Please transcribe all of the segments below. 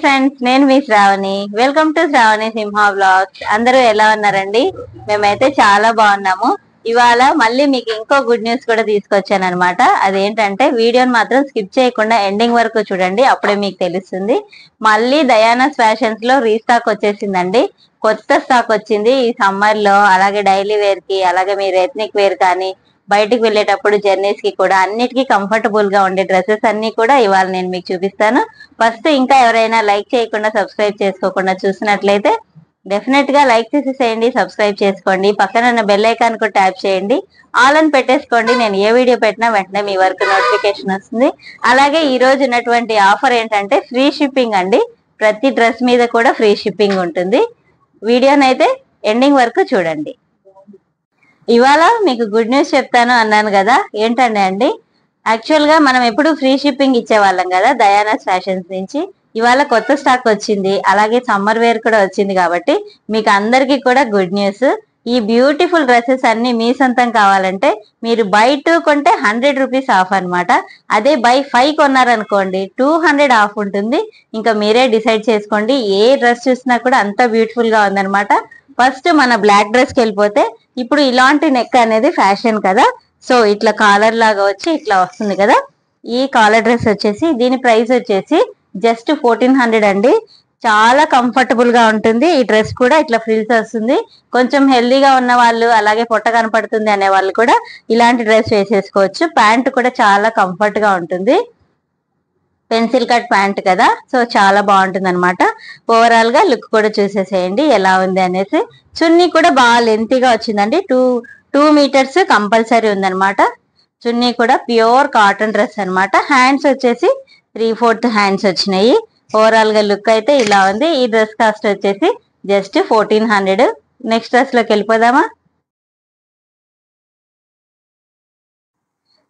Friends, నేను మీ Shravani. Welcome to Shravani Simha vlogs. అందరూ ఎలా ఉన్నారండి? మేమైతే చాలా బాగున్నాము. ఇవాళ మళ్ళీ మీకు ఇంకో గుడ్ న్యూస్ కూడా తీసుకొచ్చాను అనమాట. అదేంటంటే వీడియోని మాత్రం స్కిప్ చేయకుండా ఎండింగ్ వరకు చూడండి, అప్పుడే మీకు తెలుస్తుంది. మళ్ళీ దయానాస్ ఫ్యాషన్స్ లో రీస్టాక్ వచ్చేసిందండి. కొత్త స్టాక్ వచ్చింది ఈ సమ్మర్ లో. అలాగే డైలీ వేర్ కి, అలాగే మీరు ఎథ్నిక్ వేర్ కానీ బయటికి వెళ్ళేటప్పుడు జర్నీస్ కి కూడా అన్నిటికీ కంఫర్టబుల్ గా ఉండే డ్రెస్సెస్ అన్ని కూడా ఇవాళ నేను మీకు చూపిస్తాను. ఫస్ట్ ఇంకా ఎవరైనా లైక్ చేయకుండా సబ్స్క్రైబ్ చేసుకోకుండా చూసినట్లయితే డెఫినెట్ గా లైక్ చేసేసేయండి, సబ్స్క్రైబ్ చేసుకోండి. పక్కన ఉన్న బెల్ ఐకాన్ కూడా ట్యాప్ చేయండి, ఆల్ అని పెట్టేసుకోండి. నేను ఏ వీడియో పెట్టినా వెంటనే మీ వరకు నోటిఫికేషన్ వస్తుంది. అలాగే ఈ రోజు ఉన్నటువంటి ఆఫర్ ఏంటంటే ఫ్రీ షిప్పింగ్ అండి. ప్రతి డ్రెస్ మీద కూడా ఫ్రీ షిప్పింగ్ ఉంటుంది. వీడియోనైతే ఎండింగ్ వరకు చూడండి. ఇవాళ మీకు గుడ్ న్యూస్ చెప్తాను అన్నాను కదా, ఏంటండి అండి, యాక్చువల్ గా మనం ఎప్పుడు ఫ్రీ షిప్పింగ్ ఇచ్చేవాళ్ళం కదా దయానాస్ ఫ్యాషన్స్ నుంచి. ఇవాళ కొత్త స్టాక్ వచ్చింది, అలాగే సమ్మర్ వేర్ కూడా వచ్చింది. కాబట్టి మీకు అందరికీ కూడా గుడ్ న్యూస్. ఈ బ్యూటిఫుల్ డ్రెస్సెస్ అన్ని మీ సొంతం కావాలంటే మీరు బై 2 కొంటే 100 రూపీస్ ఆఫ్ అనమాట. అదే బై 5 కొన్నారనుకోండి 200 ఆఫ్ ఉంటుంది. ఇంకా మీరే డిసైడ్ చేసుకోండి. ఏ డ్రెస్ చూసినా కూడా అంత బ్యూటిఫుల్ గా ఉందనమాట. ఫస్ట్ మన బ్లాక్ డ్రెస్ కి వెళ్ళిపోతే, ఇప్పుడు ఇలాంటి నెక్ అనేది ఫ్యాషన్ కదా. సో ఇట్లా కాలర్ లాగా వచ్చి ఇట్లా వస్తుంది కదా. ఈ కాలర్ డ్రెస్ వచ్చేసి దీని ప్రైస్ వచ్చేసి జస్ట్ 1400 అండి. చాలా కంఫర్టబుల్ గా ఉంటుంది. ఈ డ్రెస్ కూడా ఇట్లా ఫ్రిల్స్ వస్తుంది. కొంచెం హెల్దీగా ఉన్న వాళ్ళు, అలాగే పొట్ట కనపడుతుంది అనే వాళ్ళు కూడా ఇలాంటి డ్రెస్ వేసేసుకోవచ్చు. ప్యాంట్ కూడా చాలా కంఫర్ట్ గా ఉంటుంది. పెన్సిల్ కట్ ప్యాంట్ కదా, సో చాలా బాగుంటుంది అనమాట. ఓవరాల్ గా లుక్ కూడా చూసేసేయండి ఎలా ఉంది అనేసి. చున్నీ కూడా బాగా లెంతీగా వచ్చిందండి. 2 మీటర్స్ కంపల్సరీ ఉందనమాట. చున్నీ కూడా ప్యూర్ కాటన్ డ్రెస్ అనమాట. హ్యాండ్స్ వచ్చేసి 3/4 హ్యాండ్స్ వచ్చినాయి. ఓవరాల్ గా లుక్ అయితే ఇలా ఉంది. ఈ డ్రెస్ కాస్ట్ వచ్చేసి జస్ట్ 1400. నెక్స్ట్ డ్రెస్ లోకి వెళ్ళిపోదామా?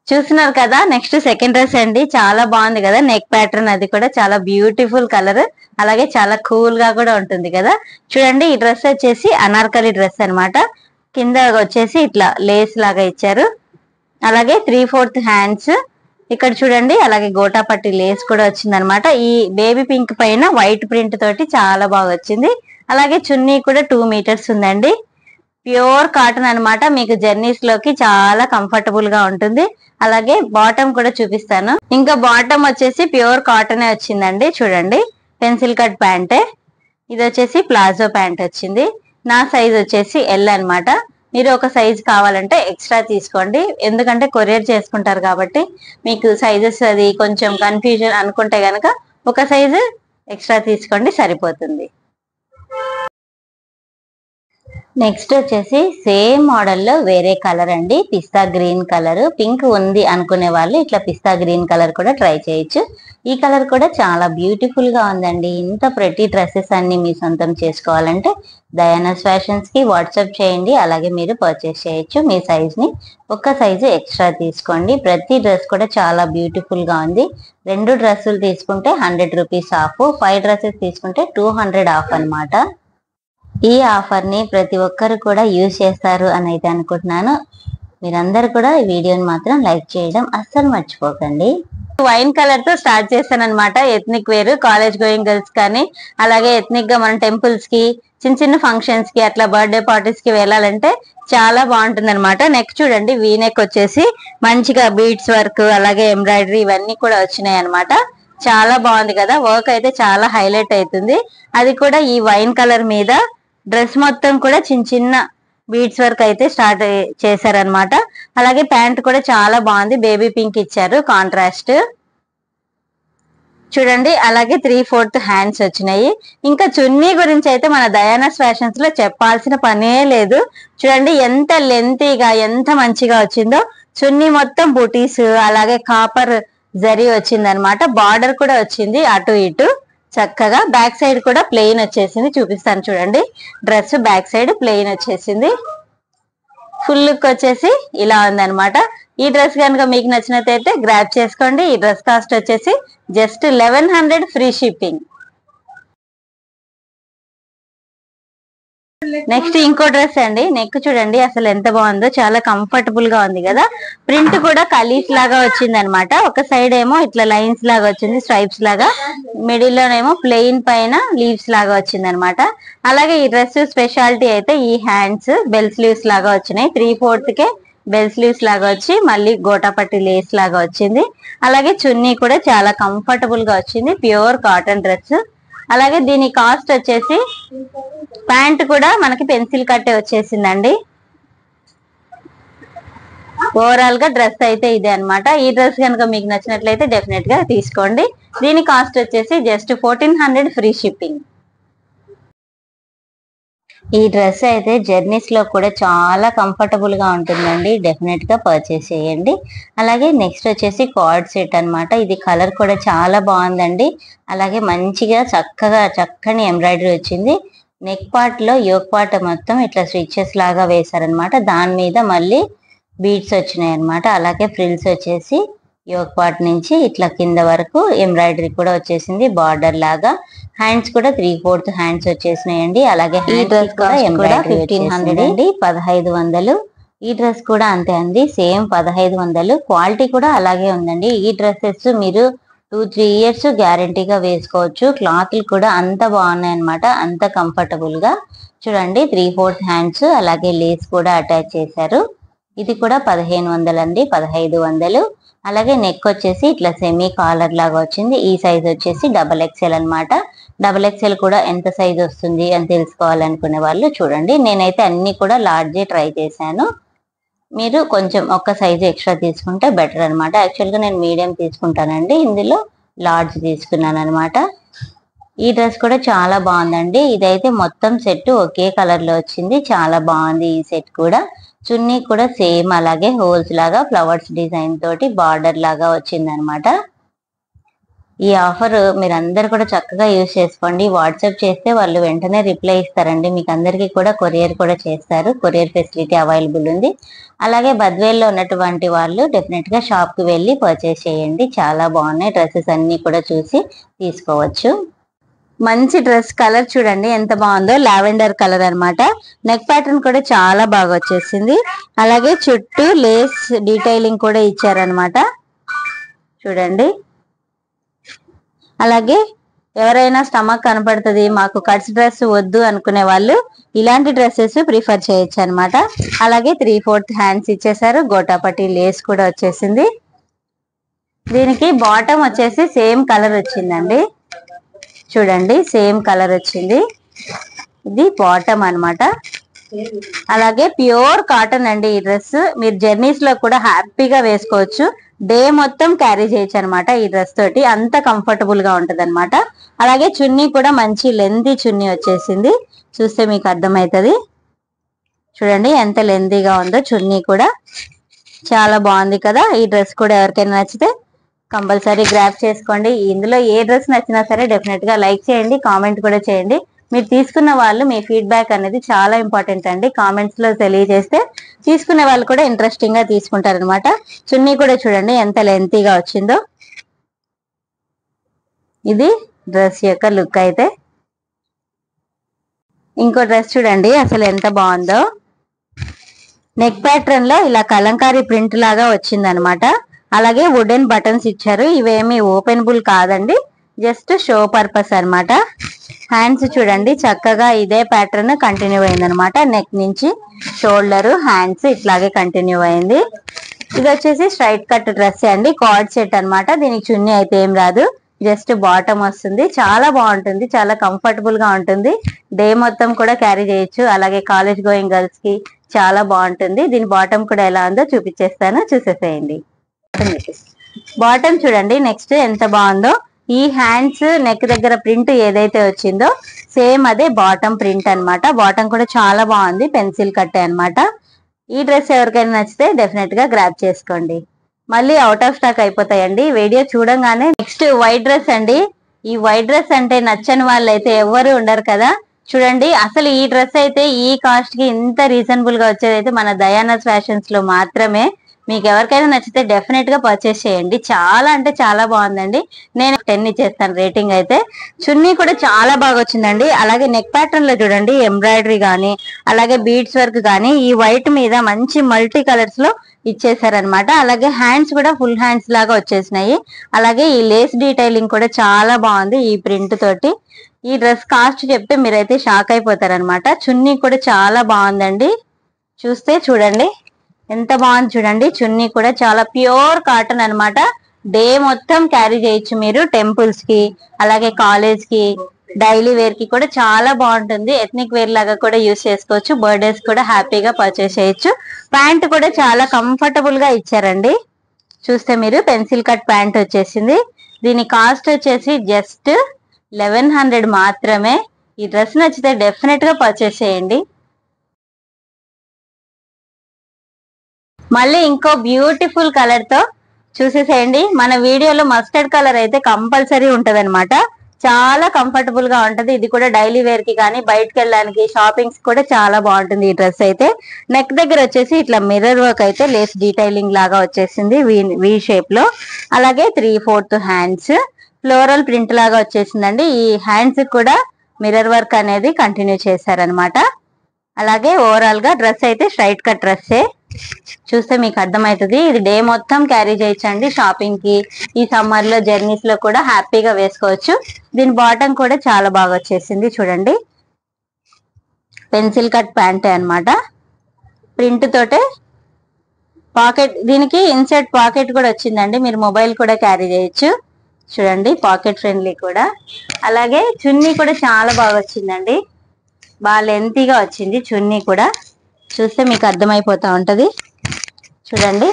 చూస్తున్నారు కదా, నెక్స్ట్ సెకండ్ డ్రెస్ అండి. చాలా బాగుంది కదా, నెక్ ప్యాటర్న్ అది కూడా చాలా బ్యూటిఫుల్ కలర్, అలాగే చాలా కూల్ గా కూడా ఉంటుంది కదా. చూడండి, ఈ డ్రెస్ వచ్చేసి అనార్కలి డ్రెస్ అనమాట. కింద వచ్చేసి ఇట్లా లేస్ లాగా ఇచ్చారు. అలాగే 3/4 హ్యాండ్స్ ఇక్కడ చూడండి. అలాగే గోటాపట్టి లేస్ కూడా వచ్చింది అనమాట. ఈ బేబీ పింక్ పైన వైట్ ప్రింట్ తోటి చాలా బాగా వచ్చింది. అలాగే చున్నీ కూడా 2 మీటర్స్ ఉందండి. ప్యూర్ కాటన్ అనమాట. మీకు జర్నీస్ లోకి చాలా కంఫర్టబుల్ గా ఉంటుంది. అలాగే బాటమ్ కూడా చూపిస్తాను. ఇంకా బాటమ్ వచ్చేసి ప్యూర్ కాటన్ వచ్చిందండి. చూడండి, పెన్సిల్ కట్ ప్యాంటే. ఇది వచ్చేసి ప్లాజో ప్యాంట్ వచ్చింది. నా సైజ్ వచ్చేసి ఎల్ అనమాట. మీరు ఒక సైజ్ కావాలంటే ఎక్స్ట్రా తీసుకోండి, ఎందుకంటే కొరియర్ చేసుకుంటారు కాబట్టి మీకు సైజెస్ అది కొంచెం కన్ఫ్యూజన్ అనుకుంటే గనక ఒక సైజు ఎక్స్ట్రా తీసుకోండి, సరిపోతుంది. నెక్స్ట్ వచ్చేసి సేమ్ మోడల్లో వేరే కలర్ అండి. పిస్తా గ్రీన్ కలర్. పింక్ ఉంది అనుకునే వాళ్ళు ఇట్లా పిస్తా గ్రీన్ కలర్ కూడా ట్రై చేయొచ్చు. ఈ కలర్ కూడా చాలా బ్యూటిఫుల్ గా ఉందండి. ఇంత ప్రతి డ్రెస్సెస్ అన్ని మీ సొంతం చేసుకోవాలంటే దయానాస్ ఫ్యాషన్స్ కి వాట్సాప్ చేయండి, అలాగే మీరు పర్చేస్ చేయొచ్చు. మీ సైజ్ ని ఒక సైజు ఎక్స్ట్రా తీసుకోండి. ప్రతి డ్రెస్ కూడా చాలా బ్యూటిఫుల్ గా ఉంది. 2 డ్రెస్సులు తీసుకుంటే 100 రూపీస్ ఆఫ్, 5 డ్రెస్సెస్ తీసుకుంటే 200 ఆఫ్ అనమాట. ఈ ఆఫర్ ని ప్రతి ఒక్కరు కూడా యూజ్ చేస్తారు అని అయితే అనుకుంటున్నాను. మీరందరూ కూడా ఈ వీడియోని మాత్రం లైక్ చేయడం అస్సలు మర్చిపోకండి. వైన్ కలర్ తో స్టార్ట్ చేశాను అనమాట. Ethnic wear college going girls కానీ, అలాగే ఎథ్నిక్ గా మన టెంపుల్స్ కి, చిన్న చిన్న ఫంక్షన్స్ కి, అట్లా బర్త్డే పార్టీస్ కి వెళ్ళాలంటే చాలా బాగుంటుంది అనమాట. నెక్ చూడండి, వీ నెక్ వచ్చేసి మంచిగా బీడ్స్ వర్క్, అలాగే ఎంబ్రాయిడరీ ఇవన్నీ కూడా వచ్చినాయి అనమాట. చాలా బాగుంది కదా. వర్క్ అయితే చాలా హైలైట్ అవుతుంది. అది కూడా ఈ వైన్ కలర్ మీద. డ్రెస్ మొత్తం కూడా చిన్న చిన్న బీడ్స్ వర్క్ అయితే స్టార్ట్ చేశారనమాట. అలాగే ప్యాంట్ కూడా చాలా బాగుంది. బేబీ పింక్ ఇచ్చారు కాంట్రాస్ట్. చూడండి, అలాగే 3/4 హ్యాండ్స్ వచ్చినాయి. ఇంకా చున్నీ గురించి అయితే మన దయానాస్ ఫ్యాషన్స్ లో చెప్పాల్సిన పనే లేదు. చూడండి ఎంత లెంతీగా, ఎంత మంచిగా వచ్చిందో. చున్నీ మొత్తం బూటీస్, అలాగే కాపర్ జరీ వచ్చింది అనమాట. బార్డర్ కూడా వచ్చింది అటు ఇటు చక్కగా. బ్యాక్ సైడ్ కూడా ప్లెయిన్ వచ్చేసింది. చూపిస్తాను చూడండి. డ్రెస్ బ్యాక్ సైడ్ ప్లెయిన్ వచ్చేసింది. ఫుల్ లుక్ వచ్చేసి ఇలా ఉందన్నమాట. ఈ డ్రెస్ కనుక మీకు నచ్చినట్లయితే గ్రాబ్ చేసుకోండి. ఈ డ్రెస్ కాస్ట్ వచ్చేసి జస్ట్ 1100 ఫ్రీ షిప్పింగ్. నెక్స్ట్ ఇంకో డ్రెస్ అండి. నెక్ చూడండి అసలు ఎంత బాగుందో, చాలా కంఫర్టబుల్ గా ఉంది కదా. ప్రింట్ కూడా కలీస్ లాగా వచ్చింది అనమాట. ఒక సైడ్ ఏమో ఇట్లా లైన్స్ లాగా వచ్చింది, స్ట్రైప్స్ లాగా. మిడిల్ లోనేమో ప్లెయిన్ పైన లీవ్స్ లాగా వచ్చింది అనమాట. అలాగే ఈ డ్రెస్ స్పెషాలిటీ అయితే ఈ హ్యాండ్స్ బెల్ స్లీవ్స్ లాగా వచ్చినాయి. 3/4 కే బెల్ స్లీవ్స్ లాగా వచ్చి మళ్ళీ గోటాపట్టి లేస్ లాగా వచ్చింది. అలాగే చున్నీ కూడా చాలా కంఫర్టబుల్ గా వచ్చింది, ప్యూర్ కాటన్ డ్రెస్. అలాగే దీని కాస్ట్ వచ్చేసి ప్యాంట్ కూడా మనకి పెన్సిల్ కట్టే వచ్చేసిందండి. ఓవరాల్ గా డ్రెస్ అయితే ఇదే అనమాట. ఈ డ్రెస్ కనుక మీకు నచ్చినట్లయితే డెఫినెట్ గా తీసుకోండి. దీని కాస్ట్ వచ్చేసి జస్ట్ 1400 ఫ్రీ షిప్పింగ్. ఈ డ్రెస్ అయితే జర్నీస్ లో కూడా చాలా కంఫర్టబుల్ గా ఉంటుందండి, డెఫినెట్ గా పర్చేస్ చేయండి. అలాగే నెక్స్ట్ వచ్చేసి కార్డ్ సెట్ అన్నమాట. ఇది కలర్ కూడా చాలా బాగుందండి. అలాగే మంచిగా చక్కని ఎంబ్రాయిడరీ వచ్చింది. నెక్ పార్ట్ లో యోక్ పార్ట్ మొత్తం ఇట్లా స్టిచెస్ లాగా వేశారనమాట. దాని మీద మళ్ళీ బీడ్స్ వచ్చినాయి అనమాట. అలాగే ఫ్రిల్స్ వచ్చేసి యోక్ పార్ట్ నుంచి ఇట్లా కింద వరకు ఎంబ్రాయిడరీ కూడా వచ్చేసింది బార్డర్ లాగా. హ్యాండ్స్ కూడా 3/4 హ్యాండ్స్ వచ్చేసినాయండి. అలాగే ఈ డ్రెస్ కూడా 1500 అండి, 1500. ఈ డ్రెస్ కూడా అంతే అండి, సేమ్ 1500. క్వాలిటీ కూడా అలాగే ఉందండి. ఈ డ్రెస్సెస్ మీరు 2-3 ఇయర్స్ గ్యారంటీగా వేసుకోవచ్చు. క్లాత్లు కూడా అంత బాగున్నాయి అనమాట, అంత కంఫర్టబుల్ గా. చూడండి 3/4 హ్యాండ్స్, అలాగే లేస్ కూడా అటాచ్ చేశారు. ఇది కూడా 1500 అండి, 1500. అలాగే నెక్ వచ్చేసి ఇట్లా సెమీ కాలర్ లాగా వచ్చింది. ఈ సైజ్ వచ్చేసి XXL అనమాట. XXL కూడా ఎంత సైజ్ వస్తుంది అని తెలుసుకోవాలనుకునే వాళ్ళు చూడండి. నేనైతే అన్ని కూడా లార్జే ట్రై చేశాను. మీరు కొంచెం ఒక్క సైజు ఎక్స్ట్రా తీసుకుంటే బెటర్ అనమాట. యాక్చువల్గా నేను మీడియం తీసుకుంటానండి, ఇందులో లార్జ్ తీసుకున్నాను అనమాట. ఈ డ్రెస్ కూడా చాలా బాగుందండి. ఇదైతే మొత్తం సెట్ ఒకే కలర్ లో వచ్చింది, చాలా బాగుంది ఈ సెట్ కూడా. చున్నీ కూడా సేమ్ అలాగే హోల్స్ లాగా ఫ్లవర్స్ డిజైన్ తోటి బార్డర్ లాగా వచ్చింది అనమాట. ఈ ఆఫర్ మీరందరూ కూడా చక్కగా యూజ్ చేసుకోండి. వాట్సాప్ చేస్తే వాళ్ళు వెంటనే రిప్లై ఇస్తారండి. మీకు అందరికీ కూడా కొరియర్ కూడా చేస్తారు, కొరియర్ ఫెసిలిటీ అవైలబుల్ ఉంది. అలాగే బద్వేల్లో ఉన్నటువంటి వాళ్ళు డెఫినెట్ గా షాప్ కి వెళ్ళి పర్చేస్ చేయండి. చాలా బాగున్నాయి డ్రెస్సెస్, అన్ని కూడా చూసి తీసుకోవచ్చు. మంచి డ్రెస్ కలర్ చూడండి ఎంత బాగుందో, లావెండర్ కలర్ అన్నమాట. నెక్ ప్యాటర్న్ కూడా చాలా బాగా వచ్చేసింది. అలాగే చుట్టూ లేస్ డీటెయిలింగ్ కూడా ఇచ్చారనమాట, చూడండి. అలాగే ఎవరైనా స్టమక్ కనపడుతుంది, మాకు కట్స్ డ్రెస్ వద్దు అనుకునే వాళ్ళు ఇలాంటి డ్రెస్సెస్ ప్రిఫర్ చేయొచ్చు అనమాట. అలాగే 3/4 హ్యాండ్స్ ఇచ్చేసారు, గోటాపట్టి లేస్ కూడా వచ్చేసింది. దీనికి బాటమ్ వచ్చేసి సేమ్ కలర్ వచ్చిందండి, చూడండి సేమ్ కలర్ వచ్చింది. ఇది బాటమ్ అన్నమాట. అలాగే ప్యూర్ కాటన్ అండి ఈ డ్రెస్. మీరు జర్నీస్ లో కూడా హ్యాపీగా వేసుకోవచ్చు, డే మొత్తం క్యారీ చేయొచ్చు అనమాట ఈ డ్రెస్ తోటి, అంత కంఫర్టబుల్ గా ఉంటది అనమాట. అలాగే చున్నీ కూడా మంచి లెంతీ చున్నీ వచ్చేసింది, చూస్తే మీకు అర్థమవుతుంది. చూడండి ఎంత లెంతీగా ఉందో చున్నీ కూడా, చాలా బాగుంది కదా. ఈ డ్రెస్ కూడా ఎవరికైనా నచ్చితే కంపల్సరీ గ్రాప్ చేసుకోండి. ఇందులో ఏ డ్రెస్ నచ్చినా సరే డెఫినెట్ గా లైక్ చేయండి, కామెంట్ కూడా చేయండి. మీరు తీసుకున్న వాళ్ళు మీ ఫీడ్బ్యాక్ అనేది చాలా ఇంపార్టెంట్ అండి. కామెంట్స్ లో తెలియజేస్తే తీసుకునే వాళ్ళు కూడా ఇంట్రెస్టింగ్ గా తీసుకుంటారు అనమాట. చున్నీ కూడా చూడండి ఎంత లెంతీగా వచ్చిందో. ఇది డ్రెస్ యొక్క లుక్ అయితే. ఇంకో డ్రెస్ చూడండి అసలు ఎంత బాగుందో. నెక్ ప్యాటర్న్ లో ఇలా కలంకారీ ప్రింట్ లాగా వచ్చింది అనమాట. అలాగే వుడెన్ బటన్స్ ఇచ్చారు, ఇవేమి ఓపెనబుల్ కాదండి, జస్ట్ షో పర్పస్ అన్నమాట. హ్యాండ్స్ చూడండి చక్కగా ఇదే ప్యాటర్న్ కంటిన్యూ అయింది అనమాట. నెక్ నుంచి షోల్డర్ హ్యాండ్స్ ఇట్లాగే కంటిన్యూ అయింది. ఇది వచ్చేసి స్ట్రైట్ కట్ డ్రెస్ అండి, కార్డ్ సెట్ అన్నమాట. దీనికి చున్నీ అయితే ఏం రాదు, జస్ట్ బాటమ్ వస్తుంది. చాలా బాగుంటుంది, చాలా కంఫర్టబుల్ గా ఉంటుంది, డే మొత్తం కూడా క్యారీ చేయొచ్చు. అలాగే కాలేజ్ గోయింగ్ గర్ల్స్ కి చాలా బాగుంటుంది. దీని బాటమ్ కూడా ఎలా ఉందో చూపించేస్తాను, చూసేసేయండి. బాటమ్ చూడండి నెక్స్ట్ ఎంత బాగుందో. ఈ హ్యాండ్స్ నెక్ దగ్గర ప్రింట్ ఏదైతే వచ్చిందో సేమ్ అదే బాటమ్ ప్రింట్ అన్నమాట. బాటమ్ కూడా చాలా బాగుంది, పెన్సిల్ కట్టే అన్నమాట. ఈ డ్రెస్ ఎవరికైనా నచ్చితే డెఫినెట్ గా గ్రాప్ చేసుకోండి. మళ్ళీ అవుట్ ఆఫ్ స్టాక్ అయిపోతాయండి వీడియో చూడంగానే. నెక్స్ట్ వైట్ డ్రెస్ అండి. ఈ వైట్ డ్రెస్ అంటే నచ్చని వాళ్ళు అయితే ఎవరు ఉండరు కదా. చూడండి అసలు ఈ డ్రెస్ అయితే ఈ కాస్ట్ కి ఇంత రీజనబుల్ గా వచ్చేది అయితే మన దయానస్ ఫ్యాషన్స్ లో మాత్రమే. మీకు ఎవరికైనా నచ్చితే డెఫినెట్ గా పర్చేస్ చేయండి. చాలా అంటే చాలా బాగుందండి. నేను 10 ఇచ్చేస్తాను రేటింగ్ అయితే. చున్నీ కూడా చాలా బాగా వచ్చిందండి. అలాగే నెక్ ప్యాటర్న్ లో చూడండి ఎంబ్రాయిడరీ గానీ అలాగే బీడ్స్ వర్క్ గానీ ఈ వైట్ మీద మంచి మల్టీ కలర్స్ లో ఇచ్చేసారనమాట. అలాగే హ్యాండ్స్ కూడా ఫుల్ హ్యాండ్స్ లాగా వచ్చేసినాయి. అలాగే ఈ లేస్ డీటెయిలింగ్ కూడా చాలా బాగుంది ఈ ప్రింట్ తోటి. ఈ డ్రెస్ కాస్ట్ చెప్తే మీరైతే షాక్ అయిపోతారనమాట. చున్నీ కూడా చాలా బాగుందండి. చూస్తే చూడండి ఎంత బాగుంది చూడండి. చున్నీ కూడా చాలా ప్యూర్ కాటన్ అన్నమాట. డే మొత్తం క్యారీ చేయొచ్చు మీరు టెంపుల్స్ కి అలాగే కాలేజ్ కి డైలీ వేర్ కి కూడా చాలా బాగుంటుంది. ఎథ్నిక్ వేర్ లాగా కూడా యూస్ చేసుకోవచ్చు. బర్త్డేస్ కూడా హ్యాపీగా పర్చేస్ చేయొచ్చు. ప్యాంట్ కూడా చాలా కంఫర్టబుల్ గా ఇచ్చారండి. చూస్తే మీరు పెన్సిల్ కట్ ప్యాంట్ వచ్చేసింది. దీని కాస్ట్ వచ్చేసి జస్ట్ 1100 మాత్రమే. ఈ డ్రెస్ నచ్చితే డెఫినెట్ గా పర్చేస్ చేయండి. మళ్ళీ ఇంకో బ్యూటిఫుల్ కలర్ తో చూసేసేయండి. మన వీడియోలో మస్టర్డ్ కలర్ అయితే కంపల్సరీ ఉంటది అనమాట. చాలా కంఫర్టబుల్ గా ఉంటది. ఇది కూడా డైలీ వేర్ కి కానీ బయటకు వెళ్ళడానికి షాపింగ్స్ కూడా చాలా బాగుంటుంది ఈ డ్రెస్ అయితే. నెక్ దగ్గర వచ్చేసి ఇట్లా మిర్రర్ వర్క్ అయితే లేస్ డీటైలింగ్ లాగా వచ్చేసింది వి షేప్ లో. అలాగే 3/4 హ్యాండ్స్ ఫ్లోరల్ ప్రింట్ లాగా వచ్చేసిందండి. ఈ హ్యాండ్స్ కూడా మిర్రర్ వర్క్ అనేది కంటిన్యూ చేశారనమాట. అలాగే ఓవరాల్ గా డ్రెస్ అయితే స్ట్రైట్ కట్ డ్రెస్సే. చూస్తే మీకు అర్థమవుతుంది. ఇది డే మొత్తం క్యారీ చేయొచ్చండి. షాపింగ్ కి ఈ సమ్మర్ లో జర్నీస్ లో కూడా హ్యాపీగా వేసుకోవచ్చు. దీని బాటమ్ కూడా చాలా బాగా వచ్చేసింది చూడండి. పెన్సిల్ కట్ ప్యాంటే అన్నమాట. ప్రింట్ తోటే పాకెట్, దీనికి ఇన్సర్ట్ పాకెట్ కూడా వచ్చిందండి. మీరు మొబైల్ కూడా క్యారీ చేయొచ్చు. చూడండి పాకెట్ ఫ్రెండ్లీ కూడా. అలాగే చున్నీ కూడా చాలా బాగా వచ్చిందండి. బాగా లెంతీగా వచ్చింది చున్నీ కూడా. చూస్తే మీకు అర్థమైపోతా ఉంటది. చూడండి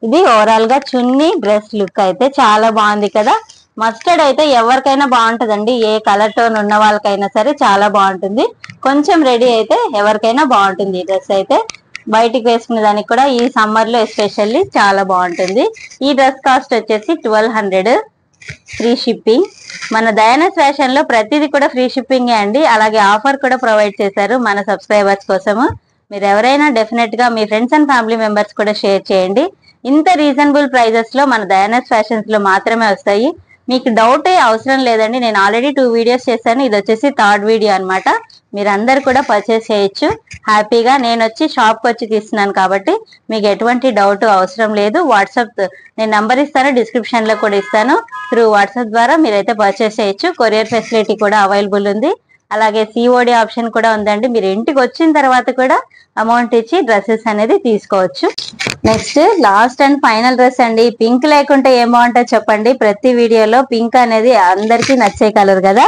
ఇది ఓవరాల్ గా చున్నీ డ్రెస్ లుక్ అయితే చాలా బాగుంది కదా. మస్టర్డ్ అయితే ఎవరికైనా బాగుంటదండి. ఏ కలర్ టోన్ ఉన్న వాళ్ళకైనా సరే చాలా బాగుంటుంది. కొంచెం రెడీ అయితే ఎవరికైనా బాగుంటుంది ఈ డ్రెస్ అయితే. బయటికి వేసుకునే దానికి కూడా ఈ సమ్మర్ లో ఎస్పెషల్లీ చాలా బాగుంటుంది. ఈ డ్రెస్ కాస్ట్ వచ్చేసి 1200 ఫ్రీ షిప్పింగ్. మన దయానస్ ఫ్యాషన్ లో ప్రతిదీ కూడా ఫ్రీ షిప్పింగ్ అండి. అలాగే ఆఫర్ కూడా ప్రొవైడ్ చేశారు మన సబ్స్క్రైబర్స్ కోసము. మీరు ఎవరైనా డెఫినెట్ గా మీ ఫ్రెండ్స్ అండ్ ఫ్యామిలీ మెంబర్స్ కూడా షేర్ చేయండి. ఇంత రీజనబుల్ ప్రైజెస్ లో మన దయానస్ ఫ్యాషన్స్ లో మాత్రమే వస్తాయి. మీకు డౌట్ అవసరం లేదండి. నేను ఆల్రెడీ 2 వీడియోస్ చేశాను. ఇది వచ్చేసి 3rd వీడియో అనమాట. మీరందరు కూడా పర్చేస్ చేయొచ్చు హ్యాపీగా. నేను వచ్చి షాప్ కి వచ్చి తీస్తున్నాను కాబట్టి మీకు ఎటువంటి డౌట్ అవసరం లేదు. వాట్సాప్ నేను నంబర్ ఇస్తాను, డిస్క్రిప్షన్ లో కూడా ఇస్తాను. త్రూ వాట్సాప్ ద్వారా మీరైతే పర్చేస్ చేయొచ్చు. కొరియర్ ఫెసిలిటీ కూడా అవైలబుల్ ఉంది. అలాగే సిఓడి ఆప్షన్ కూడా ఉందండి. మీరు ఇంటికి వచ్చిన తర్వాత కూడా అమౌంట్ ఇచ్చి డ్రెస్సెస్ అనేది తీసుకోవచ్చు. Next last and final dress అండి. పింక్ లేకుంటే ఏం బాగుంటుంది చెప్పండి. ప్రతి వీడియోలో పింక్ అనేది అందరికీ నచ్చే కలర్ కదా.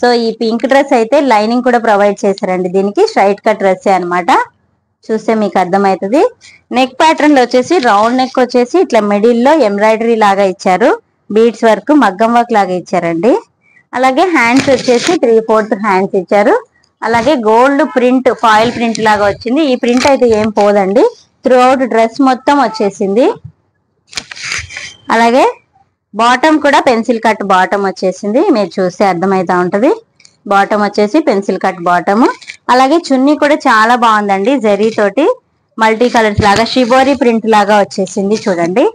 సో ఈ పింక్ డ్రెస్ అయితే లైనింగ్ కూడా ప్రొవైడ్ చేశారండి. దీనికి స్ట్రైట్ కట్ డ్రెస్ అన్నమాట. చూస్తే మీకు అర్థమవుతుంది. నెక్ ప్యాటర్న్ లో వచ్చేసి రౌండ్ నెక్ వచ్చేసి ఇట్లా మిడిల్ లో ఎంబ్రాయిడరీ లాగా ఇచ్చారు. బీడ్స్ వర్క్ మగ్గం వర్క్ లాగా ఇచ్చారండి. అలాగే హ్యాండ్స్ వచ్చేసి 3/4 హ్యాండ్స్ ఇచ్చారు. అలాగే గోల్డ్ ప్రింట్ ఫాయిల్ ప్రింట్ లాగా వచ్చింది. ఈ ప్రింట్ అయితే ఏం పోదండి. త్రూ అవుట్ డ్రెస్ మొత్తం వచ్చేసింది. అలాగే బాటమ్ కూడా పెన్సిల్ కట్ బాటమ్ వచ్చేసింది. మీరు చూస్తే అర్థమైతా ఉంటది. బాటమ్ వచ్చేసి పెన్సిల్ కట్ బాటమ్. అలాగే చున్నీ కూడా చాలా బాగుందండి. జరీ తోటి మల్టీ కలర్స్ లాగా షిబోరి ప్రింట్ లాగా వచ్చేసింది చూడండి.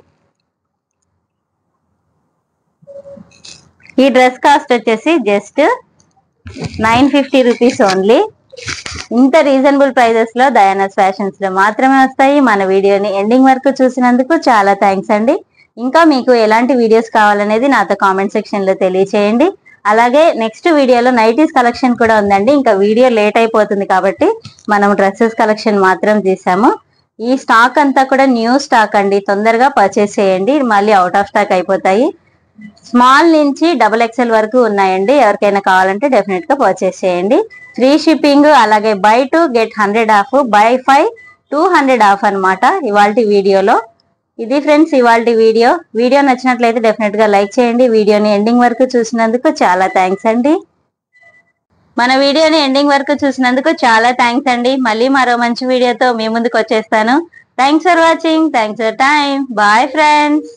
ఈ డ్రెస్ కాస్ట్ వచ్చేసి జస్ట్ 950 రూపీస్ ఓన్లీ. ఇంత రీజనబుల్ ప్రైజెస్ లో దయానస్ ఫ్యాషన్స్ లో మాత్రమే వస్తాయి. మన వీడియోని ఎండింగ్ వరకు చూసినందుకు చాలా థ్యాంక్స్ అండి. ఇంకా మీకు ఎలాంటి వీడియోస్ కావాలనేది నాతో కామెంట్ సెక్షన్ లో తెలియచేయండి. అలాగే నెక్స్ట్ వీడియోలో నైటీస్ కలెక్షన్ కూడా ఉందండి. ఇంకా వీడియో లేట్ అయిపోతుంది కాబట్టి మనం డ్రెస్సెస్ కలెక్షన్ మాత్రం తీసాము. ఈ స్టాక్ అంతా కూడా న్యూ స్టాక్ అండి. తొందరగా పర్చేస్ చేయండి, మళ్ళీ అవుట్ ఆఫ్ స్టాక్ అయిపోతాయి. స్మాల్ నుంచి XXL వరకు ఉన్నాయండి. ఎవరికైనా కావాలంటే డెఫినెట్ గా పర్చేస్ చేయండి. Free shipping. అలాగే buy 2 get 100 off, buy 5 200 off అనమాట ఇవాల్టి వీడియోలో. ఇది ఫ్రెండ్స్ ఇవాల్టి వీడియో. వీడియో నచ్చినట్లయితే డెఫినెట్ గా లైక్ చేయండి. వీడియోని ఎండింగ్ వరకు చూసినందుకు చాలా థ్యాంక్స్ అండి. మన వీడియోని ఎండింగ్ వరకు చూసినందుకు చాలా థ్యాంక్స్ అండి. మళ్ళీ మరో మంచి వీడియోతో మీ ముందుకు వచ్చేస్తాను. Thanks for watching. Thanks for time. Bye friends.